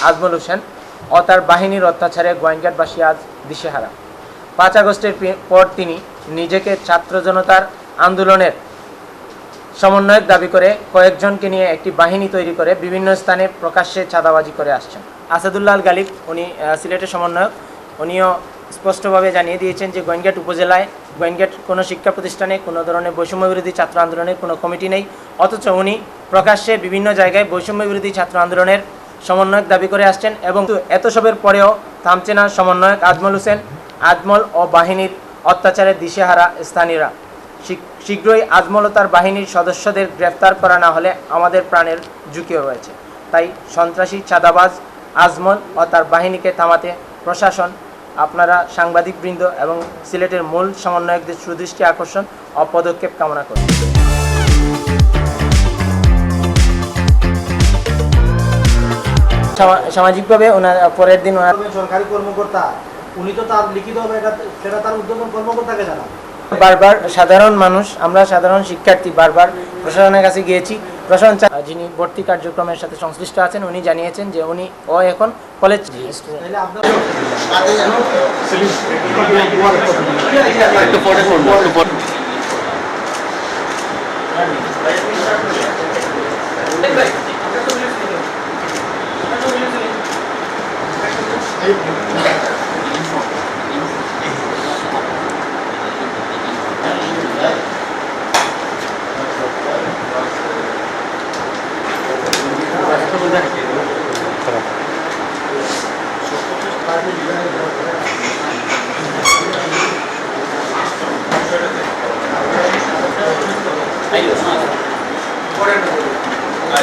আজমল হোসেন ও তার বাহিনীর অত্যাচারে গোয়েন্দাবাসী আজ দিশেহারা। 5 আগস্টের পর তিনি নিজেকে ছাত্র জনতার আন্দোলনের সমন্বয়ক দাবি করে কয়েকজনকে নিয়ে একটি বাহিনী তৈরি করে বিভিন্ন স্থানে প্রকাশ্যে চাঁদাবাজি করে আসছেন। আসাদুল্লাহ আল গালিব, উনি সিলেটের সমন্বয়ক, উনিও স্পষ্টভাবে জানিয়ে দিয়েছেন যে গোয়েন্দাঘাট উপজেলায় গোয়েন্দাঘাট কোনো শিক্ষা প্রতিষ্ঠানে কোনো ধরনের বৈষম্যবিরোধী ছাত্র আন্দোলনের কোনো কমিটি নেই, অথচ উনি প্রকাশ্যে বিভিন্ন জায়গায় বৈষম্যবিরোধী ছাত্র আন্দোলনের সমন্বয়ক দাবি করে আসছেন। এবং এত সবের পরেও থামছে না সমন্বয়ক আজমল হোসেন, আজমল ও বাহিনীর অত্যাচারে দিশেহারা স্থানীয়রা। শীঘ্রই আজমল ও তার বাহিনীর সদস্যদের গ্রেফতার করা না হলে আমাদের প্রাণের ঝুঁকিও রয়েছে। তাই সন্ত্রাসী চাঁদাবাজ আজমল ও তার বাহিনীকে থামাতে প্রশাসন, আপনারা সাংবাদিকবৃন্দ এবং সিলেটের মূল সমন্বয়কদের সুদৃষ্টি আকর্ষণ ও পদক্ষেপ কামনা করি। সামাজিকভাবে ওনার পরের দিন ওনার সরকারি কর্মকর্তা, উনি তো তার লিখিতভাবে সেটা তার উদ্যোগের কর্মকর্তাকে জানান। বারবার সাধারণ মানুষ, আমরা সাধারণ শিক্ষার্থী বারবার প্রশাসনের কাছে গিয়েছি। প্রশাসন যিনি ভর্তি কার্যক্রমের সাথে সংশ্লিষ্ট আছেন উনি জানিয়েছেন যে উনি এখন কলেজ Ahí lo